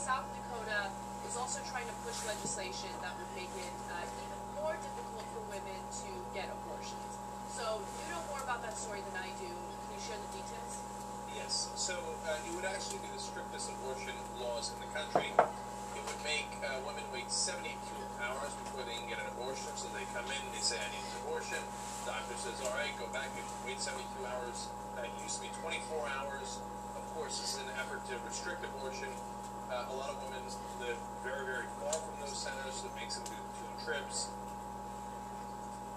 South Dakota is also trying to push legislation that would make it even more difficult for women to get abortions. So you know more about that story than I do. Can you share the details? Yes. So it would actually be the strictest abortion laws in the country. It would make women wait 72 hours before they can get an abortion. So they come in, they say, I need an abortion. Doctor says, all right, go back and wait 72 hours. It used to be 24 hours. Of course, this is an effort to restrict abortion. A lot of women live very, very far from those centers. So it makes them do 2 trips.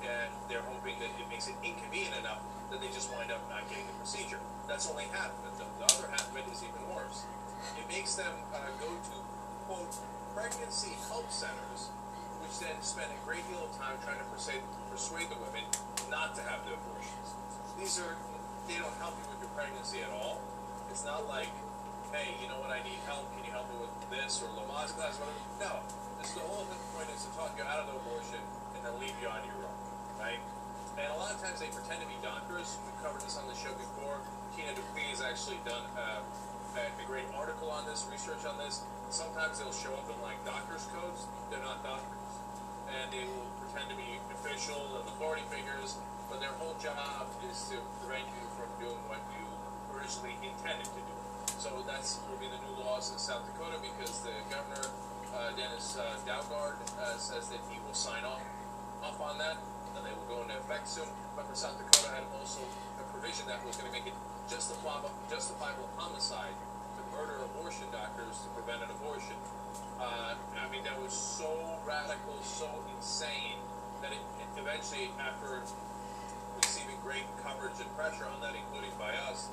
And they're hoping that it makes it inconvenient enough that they just wind up not getting the procedure. That's only half of it. The other half of it is even worse. It makes them go to, quote, pregnancy help centers, which then spend a great deal of time trying to persuade the women not to have the abortions. They don't help you with your pregnancy at all. It's not like, hey, you know what, I need help, can you help me with this, or Lamaze class, whatever. No, the whole point is to talk you out of the abortion and then leave you on your own, right? And a lot of times they pretend to be doctors. We've covered this on the show before. Tina Dupuis has actually done a great article on this, research on this. Sometimes they'll show up in like doctor's codes. They're not doctors. And they will pretend to be official and authority figures, but their whole job is to prevent you from doing what you originally intended to do. So that's will be the new laws in South Dakota, because the governor, Dennis Daugaard, says that he will sign off on that, and they will go into effect soon. But for South Dakota had also a provision that was going to make it justifiable homicide to murder abortion doctors to prevent an abortion. I mean, that was so radical, so insane, that it eventually, after receiving great coverage and pressure on that, including by us,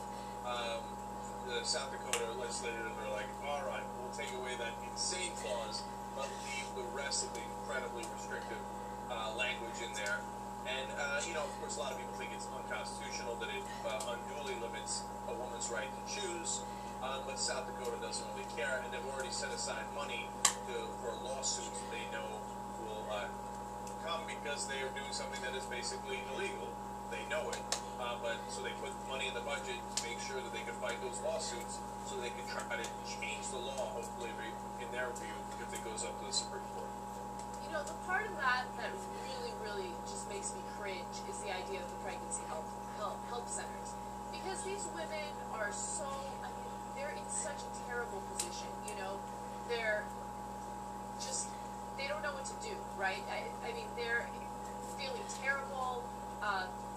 the South Dakota legislators are like, all right, we'll take away that insane clause, but leave the rest of the incredibly restrictive language in there. And, of course, a lot of people think it's unconstitutional, that it unduly limits a woman's right to choose, but South Dakota doesn't really care, and they've already set aside money for lawsuits they know will come because they are doing something that is basically illegal. They know it, so they put money in the budget to make sure that they can fight those lawsuits, so they can try to change the law, hopefully, in their view, if it goes up to the Supreme Court. You know, the part of that really, really just makes me cringe is the idea of the pregnancy help centers. Because these women are so, I mean, they're in such a terrible position, you know? They don't know what to do, right? I mean, they're feeling terrible,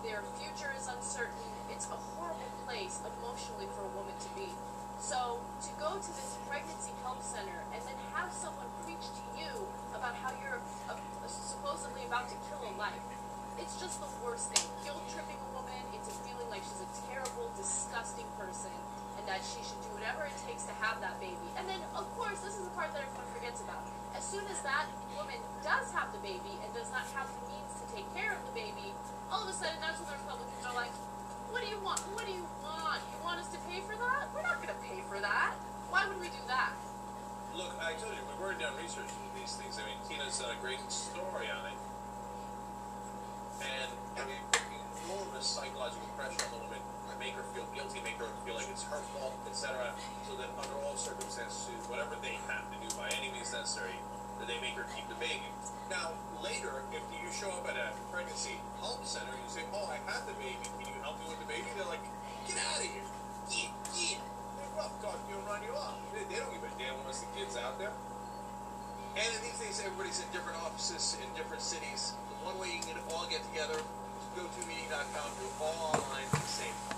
their future is uncertain. It's a horrible place emotionally for a woman to be. So to go to this pregnancy help center and then have someone preach to you about how you're supposedly about to kill a life, it's just the worst thing. Guilt-tripping a woman into feeling like she's a terrible, disgusting person, and that she should do whatever it takes to have that baby. And then, of course, this is the part that everyone forgets about. As soon as that woman does have the baby and does not have the means to take care of the baby, all of a sudden that's when the Republicans are like, what do you want? What do you want? You want us to pay for that? We're not going to pay for that. Why would we do that? Look, I told you, we've already done research into these things. I mean, Tina's done a great story on it. And I mean, enormous psychological pressure on the woman to make her feel guilty, make her feel like it's her fault, etc. So that under all circumstances, whatever they have to do by any means necessary, that they make her keep the baby. Now, later, if you show up at a pregnancy help center, you say, oh, I had the baby, can you help me with the baby? They're like, get out of here. Yeah. They're rough talk you and run you off. They don't give a damn once the kid's out there. And these days, everybody's in different offices in different cities. The one way you can all get together is go to meeting.com, do all online at the same time.